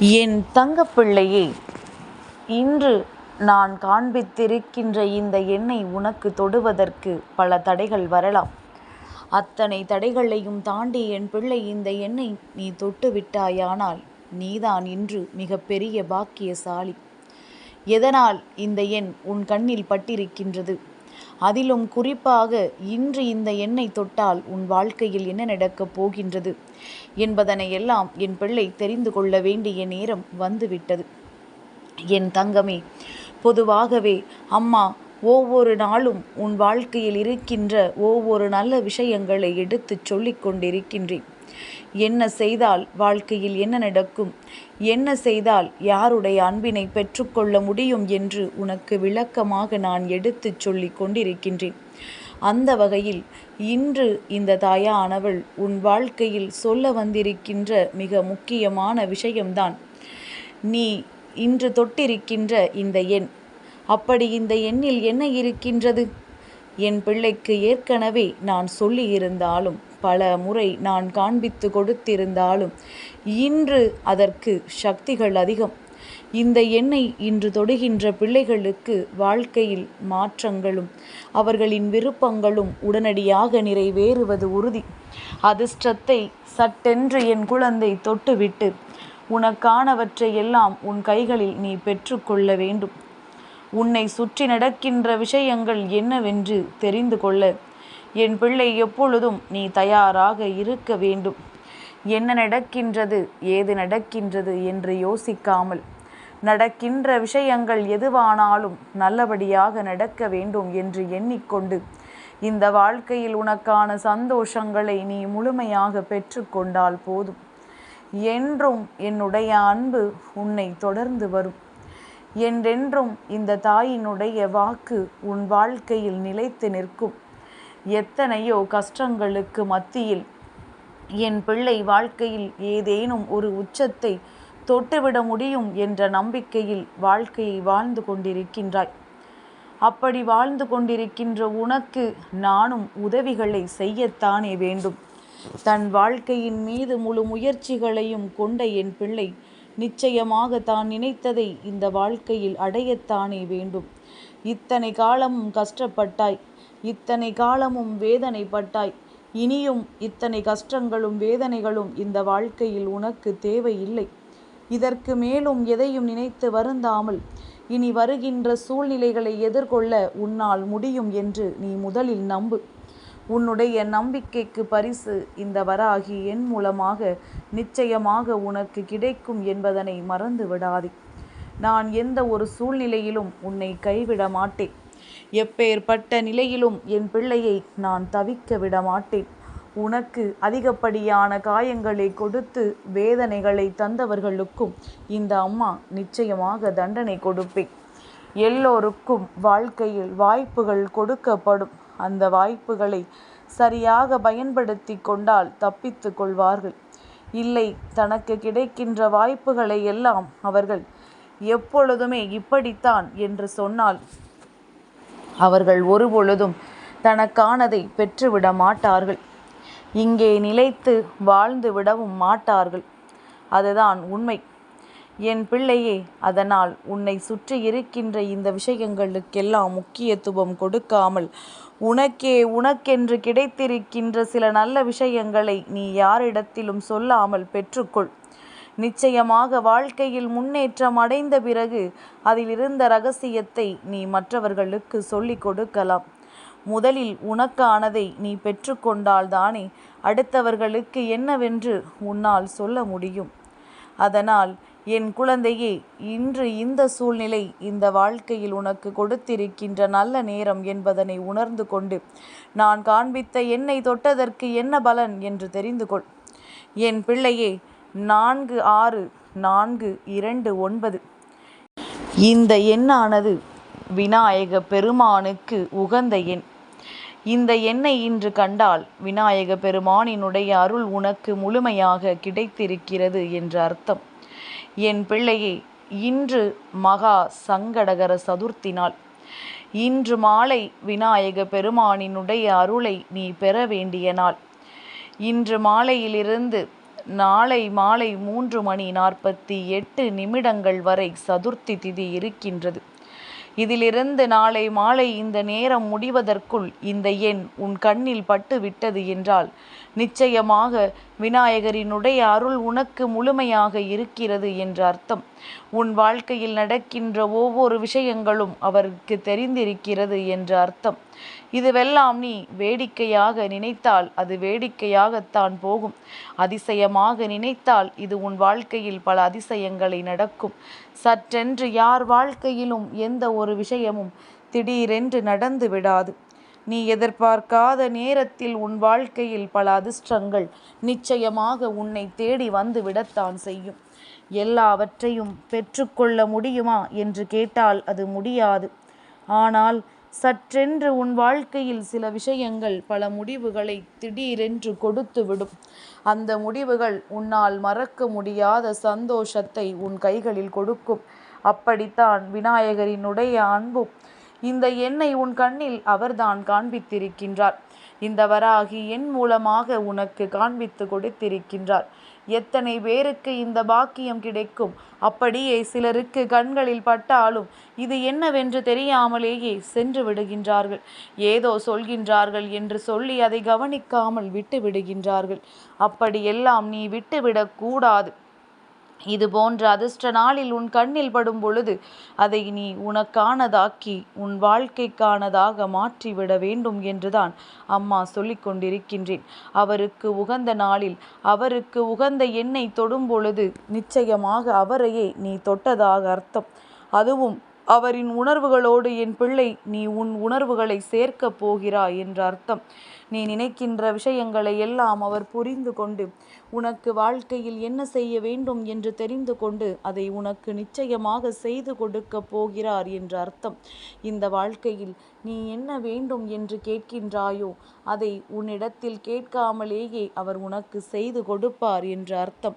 என் தங்கப்பிள்ளையே, இன்று நான் காண்பித்திருக்கின்ற இந்த எண்ணெய் உனக்கு தொடுவதற்கு பல தடைகள் வரலாம். அத்தனை தடைகளையும் தாண்டி என் பிள்ளை இந்த எண்ணெய் நீ தொட்டு விட்டாயானால் நீதான் இன்று மிகப்பெரிய பாக்கியசாலி. எதனால் இந்த எண் உன் கண்ணில் பட்டிருக்கின்றது? அதிலும் குறிப்பாக இன்று இந்த எண்ணெய் தொட்டால் உன் வாழ்க்கையில் என்ன நடக்கப் போகின்றது என்பதனை எல்லாம் என் பிள்ளை தெரிந்து கொள்ள வேண்டிய நேரம் வந்துவிட்டது. என் தங்கமே, பொதுவாகவே அம்மா ஒவ்வொரு நாளும் உன் வாழ்க்கையில் இருக்கின்ற ஒவ்வொரு நல்ல விஷயங்களை எடுத்துச் சொல்லிக் கொண்டிருக்கின்றேன். என்ன செய்தால் வாழ்க்கையில் என்ன நடக்கும், என்ன செய்தால் யாருடைய அன்பினை பெற்றுக்கொள்ள முடியும் என்று உனக்கு விளக்கமாக நான் எடுத்துச் சொல்லிக் கொண்டிருக்கின்றேன். அந்த வகையில் இன்று இந்த தாயானவள் உன் வாழ்க்கையில் சொல்ல வந்திருக்கின்ற மிக முக்கியமான விஷயம்தான் நீ இன்று தொட்டிருக்கின்ற இந்த எண். அப்படி இந்த எண்ணில் என்ன இருக்கின்றது? என் பிள்ளைக்கு ஏற்கனவே நான் சொல்லியிருந்தாலும் பல முறை நான் காண்பித்து கொடுத்திருந்தாலும் இன்று அதற்கு சக்திகள் அதிகம். இந்த எண்ணெய் இன்று தொடுகின்ற பிள்ளைகளுக்கு வாழ்க்கையில் மாற்றங்களும் அவர்களின் விருப்பங்களும் உடனடியாக நிறைவேறுவது உறுதி. அதிர்ஷ்டத்தை சட்டென்று என் குழந்தை தொட்டுவிட்டு உனக்கானவற்றை எல்லாம் உன் கைகளில் நீ பெற்றுக்கொள்ள வேண்டும். உன்னை சுற்றி நடக்கின்ற விஷயங்கள் என்னவென்று தெரிந்து கொள்ள என் பிள்ளை எப்பொழுதும் நீ தயாராக இருக்க வேண்டும். என்ன நடக்கின்றது, ஏது நடக்கின்றது என்று யோசிக்காமல் நடக்கின்ற விஷயங்கள் எதுவானாலும் நல்லபடியாக நடக்க வேண்டும் என்று எண்ணிக்கொண்டு இந்த வாழ்க்கையில் உனக்கான சந்தோஷங்களை நீ முழுமையாக பெற்றுக்கொண்டால் போதும். என்றும் என்னுடைய அன்பு உன்னை தொடர்ந்து வரும். என்றென்றும் இந்த தாயினுடைய வாக்கு உன் வாழ்க்கையில் நிலைத்து நிற்கும். எத்தனையோ கஷ்டங்களுக்கு மத்தியில் என் பிள்ளை வாழ்க்கையில் ஏதேனும் ஒரு உச்சத்தை தொட்டுவிட முடியும் என்ற நம்பிக்கையில் வாழ்க்கையை வாழ்ந்து கொண்டிருக்கின்றாய். அப்படி வாழ்ந்து கொண்டிருக்கின்ற உனக்கு நானும் உதவிகளை செய்யத்தானே வேண்டும். தன் வாழ்க்கையின் மீது முழு முயற்சிகளையும் கொண்ட என் பிள்ளை நிச்சயமாக தான் நினைத்ததை இந்த வாழ்க்கையில் அடையத்தானே வேண்டும். இத்தனை காலமும் கஷ்டப்பட்டாய், இத்தனை காலமும் வேதனைப்பட்டாய். இனியும் இத்தனை கஷ்டங்களும் வேதனைகளும் இந்த வாழ்க்கையில் உனக்கு தேவையில்லை. இதற்கு மேலும் எதையும் நினைத்து வருந்தாமல் இனி வருகின்ற சூழ்நிலைகளை எதிர்கொள்ள உன்னால் முடியும் என்று நீ முதலில் நம்பு. உன்னுடைய நம்பிக்கைக்கு பரிசு இந்த வராகி என் மூலமாக நிச்சயமாக உனக்கு கிடைக்கும் என்பதனை மறந்து விடாதே. நான் எந்த ஒரு சூழ்நிலையிலும் உன்னை கைவிட மாட்டேன். எப்பேற்பட்ட நிலையிலும் என் பிள்ளையை நான் தவிக்க விட மாட்டேன். உனக்கு அதிகப்படியான காயங்களை கொடுத்து வேதனைகளை தந்தவர்களுக்கும் இந்த அம்மா நிச்சயமாக தண்டனை கொடுப்பேன். எல்லோருக்கும் வாழ்க்கையில் வாய்ப்புகள் கொடுக்கப்படும். அந்த வாய்ப்புகளை சரியாக பயன்படுத்தி கொண்டால் தப்பித்து கொள்வார்கள். இல்லை, தனக்கு கிடைக்கின்ற வாய்ப்புகளை எல்லாம் அவர்கள் எப்பொழுதுமே இப்படித்தான் என்று சொன்னால் அவர்கள் ஒருபொழுதும் தனக்கானதை பெற்றுவிட மாட்டார்கள். இங்கே நிலைத்து வாழ்ந்து விடவும் மாட்டார்கள். அதுதான் உண்மை என் பிள்ளையே. அதனால் உன்னை சுற்றி இருக்கின்ற இந்த விஷயங்களுக்கெல்லாம் முக்கியத்துவம் கொடுக்காமல் உனக்கென்று கிடைத்திருக்கின்ற சில நல்ல விஷயங்களை நீ யாரிடத்திலும் சொல்லாமல் பெற்றுக்கொள். நிச்சயமாக வாழ்க்கையில் முன்னேற்றம் அடைந்த பிறகு அதிலிருந்த இரகசியத்தை நீ மற்றவர்களுக்கு சொல்லிக் கொடுக்கலாம். முதலில் உனக்கானதை நீ பெற்றுக்கொண்டால்தானே அடுத்தவர்களுக்கு என்னவென்று உன்னால் சொல்ல முடியும். அதனால் என் குழந்தையே, இன்று இந்த சூழ்நிலை இந்த வாழ்க்கையில் உனக்கு கொடுத்திருக்கின்ற நல்ல நேரம் என்பதனை உணர்ந்து கொண்டு நான் காண்பித்த எண்ணெய் தொட்டதற்கு என்ன பலன் என்று தெரிந்து கொள். என் பிள்ளையே, 464229 இந்த எண்ணானது விநாயக பெருமானுக்கு உகந்த எண். இந்த எண்ணை இன்று கண்டால் விநாயக பெருமானினுடைய அருள் உனக்கு முழுமையாக கிடைத்திருக்கிறது என்று அர்த்தம். என் பிள்ளையே, இன்று மகா சங்கடகர சதுர்த்தி நாள். இன்று மாலை விநாயக பெருமானினுடைய அருளை நீ பெற வேண்டிய நாள். இன்று மாலையிலிருந்து நாளை மாலை 3:48 வரை சதுர்த்தி திதி இருக்கின்றது. இதிலிருந்து நாளை மாலை இந்த நேரம் முடிவதற்குள் இந்த எண் உன் கண்ணில் பட்டு விட்டது என்றால் நிச்சயமாக விநாயகரினுடைய அருள் உனக்கு முழுமையாக இருக்கிறது என்று அர்த்தம். உன் வாழ்க்கையில் நடக்கின்ற ஒவ்வொரு விஷயங்களும் அவருக்கு தெரிந்திருக்கிறது என்று அர்த்தம். இதுவெல்லாம் நீ வேடிக்கையாக நினைத்தால் அது வேடிக்கையாகத்தான் போகும். அதிசயமாக நினைத்தால் இது உன் வாழ்க்கையில் பல அதிசயங்களை நடக்கும். சற்றென்று யார் வாழ்க்கையிலும் எந்த ஒரு விஷயமும் திடீரென்று நடந்து விடாது. நீ எதிர்பார்க்காத நேரத்தில் உன் வாழ்க்கையில் பல அதிர்ஷ்டங்கள் நிச்சயமாக உன்னை தேடி வந்து விடத்தான் செய்யும். எல்லாவற்றையும் பெற்றுக்கொள்ள முடியுமா என்று கேட்டால் அது முடியாது. ஆனால் சற்றென்று உன் வாழ்க்கையில் சில விஷயங்கள் பல முடிவுகளை திடீரென்று கொடுத்துவிடும். அந்த முடிவுகள் உன்னால் மறக்க முடியாத சந்தோஷத்தை உன் கைகளில் கொடுக்கும். அப்படித்தான் விநாயகரினுடைய அன்பும். இந்த எண்ணை உன் கண்ணில் அவர்தான் காண்பித்திருக்கின்றார். இந்த வராகி எண் மூலமாக உனக்கு காண்பித்து கொடுத்திருக்கின்றார். எத்தனை பேருக்கு இந்த பாக்கியம் கிடைக்கும். அப்படியே சிலருக்கு கண்களில் பட்டாலும் இது என்னவென்று தெரியாமலேயே சென்று விடுகின்றார்கள். ஏதோ சொல்கின்றார்கள் என்று சொல்லி அதை கவனிக்காமல் விட்டு விடுகின்றார்கள். அப்படியெல்லாம் நீ விட்டுவிடக் கூடாது. இது போன்ற அதிர்ஷ்ட நாளில் உன் கண்ணில் படும் பொழுது அதை நீ உனக்கானதாக்கி உன் வாழ்க்கைக்கானதாக மாற்றிவிட வேண்டும் என்றுதான் அம்மா சொல்லிக் கொண்டிருக்கின்றேன். அவருக்கு உகந்த நாளில் அவருக்கு உகந்த எண்ணை தொடும் பொழுது நிச்சயமாக அவரையே நீ தொட்டதாக அர்த்தம். அதுவும் அவரின் உணர்வுகளோடு என் பிள்ளை நீ உன் உணர்வுகளை சேர்க்கப் போகிறாய் என்ற அர்த்தம். நீ நினைக்கின்ற விஷயங்களை எல்லாம் அவர் புரிந்து கொண்டு உனக்கு வாழ்க்கையில் என்ன செய்ய வேண்டும் என்று தெரிந்து கொண்டு அதை உனக்கு நிச்சயமாக செய்து கொடுக்க போகிறார் என்ற அர்த்தம். இந்த வாழ்க்கையில் நீ என்ன வேண்டும் என்று கேட்கின்றாயோ அதை உன்னிடத்தில் கேட்காமலேயே அவர் உனக்கு செய்து கொடுப்பார் என்று அர்த்தம்.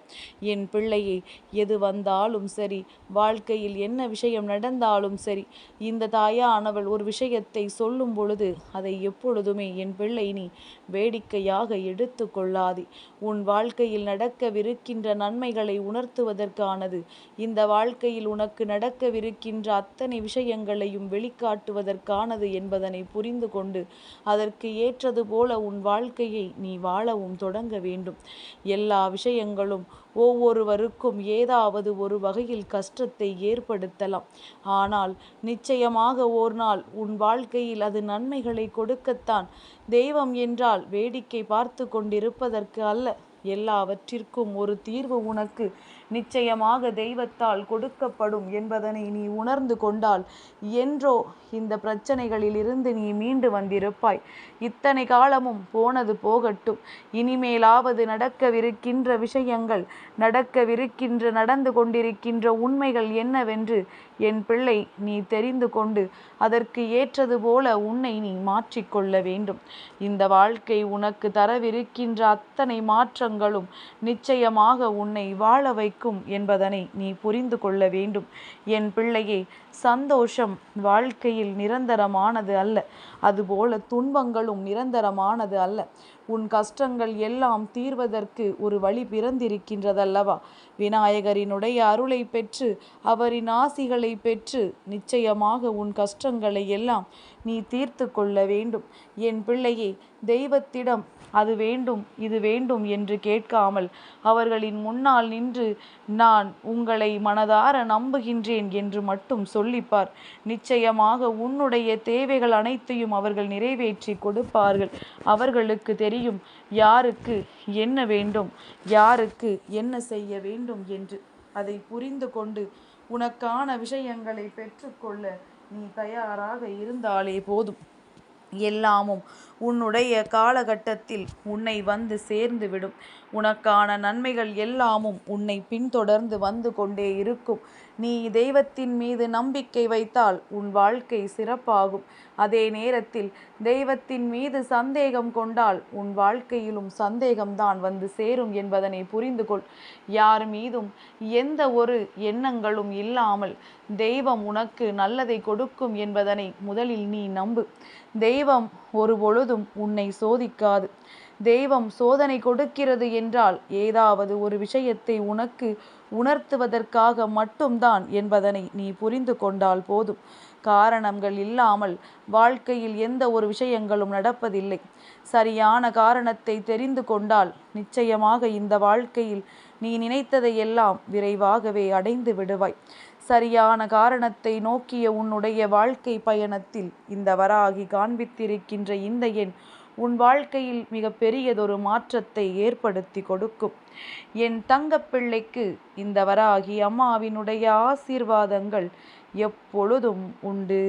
என் பிள்ளையை, எது வந்தாலும் சரி, வாழ்க்கையில் என்ன விஷயம் நடந்தாலும் சரி, இந்த தாயானவள் ஒரு விஷயத்தை சொல்லும் பொழுது அதை எப்பொழுதுமே என் பிள்ளை நீ வேடிக்கையாக எடுத்து கொள்ளாதே. உன் வாழ்க்கையில் நடக்கவிருக்கின்ற நன்மைகளை உணர்த்துவதற்கானது. இந்த வாழ்க்கையில் உனக்கு நடக்கவிருக்கின்ற அத்தனை விஷயங்களையும் வெளிக்காட்டுவதற்கானது என்பதனை புரிந்து கொண்டு அதற்கு ஏற்றது போல உன் வாழ்க்கையை நீ வாழவும் தொடங்க வேண்டும். எல்லா விஷயங்களும் ஒவ்வொருவருக்கும் ஏதாவது ஒரு வகையில் கஷ்டத்தை ஏற்படுத்தலாம். ஆனால் நிச்சயமாக ஒரு நாள் உன் வாழ்க்கையில் அது நன்மைகளை கொடுக்கத்தான். தெய்வம் என்றால் வேடிக்கை பார்த்து கொண்டிருப்பதற்கு அல்ல. எல்லாவற்றிற்கும் ஒரு தீர்வு உனக்கு நிச்சயமாக தெய்வத்தால் கொடுக்கப்படும் என்பதனை நீ உணர்ந்து கொண்டால் என்றோ இந்த பிரச்சனைகளில் இருந்து நீ மீண்டு வந்திருப்பாய். இத்தனை காலமும் போனது போகட்டும். இனிமேலாவது நடக்கவிருக்கின்ற விஷயங்கள், நடந்து கொண்டிருக்கின்ற உண்மைகள் என்னவென்று என் பிள்ளை நீ தெரிந்து கொண்டு அதற்கு ஏற்றது போல உன்னை நீ மாற்றிக்கொள்ள வேண்டும். இந்த வாழ்க்கை உனக்கு தரவிருக்கின்ற அத்தனை மாற்றங்களும் நிச்சயமாக உன்னை வாழ வைக்கும் என்பதனை நீ புரிந்து கொள்ள வேண்டும். என் பிள்ளையே, சந்தோஷம் வாழ்க்கையில் நிரந்தரமானது அல்ல. அதுபோல துன்பங்களும் நிரந்தரமானது அல்ல. உன் கஷ்டங்கள் எல்லாம் தீர்வதற்கு ஒரு வழி பிறந்திருக்கின்றதல்லவா? விநாயகரினுடைய அருளை பெற்று அவரின் ஆசிகளை பெற்று நிச்சயமாக உன் கஷ்டங்களை எல்லாம் நீ தீர்த்து கொள்ள வேண்டும். என் பிள்ளையே, தெய்வத்திடம் அது வேண்டும் இது வேண்டும் என்று கேட்காமல் அவர்களின் முன்னால் நின்று நான் உங்களை மனதார நம்புகின்றேன் என்று மட்டும் சொல்லிப்பார். நிச்சயமாக உன்னுடைய தேவைகள் அனைத்தையும் அவர்கள் நிறைவேற்றி கொடுப்பார்கள். அவர்களுக்கு தெரியும் யாருக்கு என்ன வேண்டும், யாருக்கு என்ன செய்ய வேண்டும் என்று. அதை புரிந்து கொண்டு உனக்கான விஷயங்களை பெற்றுக்கொள்ள நீ தயாராக இருந்தாலே போதும். எல்லாமும் உன்னுடைய காலகட்டத்தில் உன்னை வந்து சேர்ந்து விடும். உனக்கான நன்மைகள் எல்லாமும் உன்னை பின்தொடர்ந்து வந்து கொண்டே இருக்கும். நீ தெய்வத்தின் மீது நம்பிக்கை வைத்தால் உன் வாழ்க்கை சிறப்பாகும். அதே நேரத்தில் தெய்வத்தின் மீது சந்தேகம் கொண்டால் உன் வாழ்க்கையிலும் சந்தேகம்தான் வந்து சேரும் என்பதனை புரிந்து கொள். யார் மீதும் எந்த ஒரு எண்ணங்களும் இல்லாமல் தெய்வம் உனக்கு நல்லதை கொடுக்கும் என்பதனை முதலில் நீ நம்பு. தெய்வம் ஒரு பொழுதும் உன்னை சோதிக்காது. தெய்வம் சோதனை கொடுக்கிறது என்றால் ஏதாவது ஒரு விஷயத்தை உனக்கு உணர்த்துவதற்காக மட்டும்தான் என்பதனை நீ புரிந்து கொண்டால் போதும். காரணங்கள் இல்லாமல் வாழ்க்கையில் எந்த ஒரு விஷயங்களும் நடப்பதில்லை. சரியான காரணத்தை தெரிந்து கொண்டால் நிச்சயமாக இந்த வாழ்க்கையில் நீ நினைத்ததையெல்லாம் விரைவாகவே அடைந்து விடுவாய். சரியான காரணத்தை நோக்கிய உன்னுடைய வாழ்க்கை பயணத்தில் இந்த வராகி காண்பித்திருக்கின்ற இந்த எண் உன் வாழ்க்கையில் மிக பெரியதொரு மாற்றத்தை ஏற்படுத்தி கொடுக்கும். என் தங்கப்பிள்ளைக்கு இந்த வராகி அம்மாவினுடைய ஆசீர்வாதங்கள் எப்பொழுதும் உண்டு.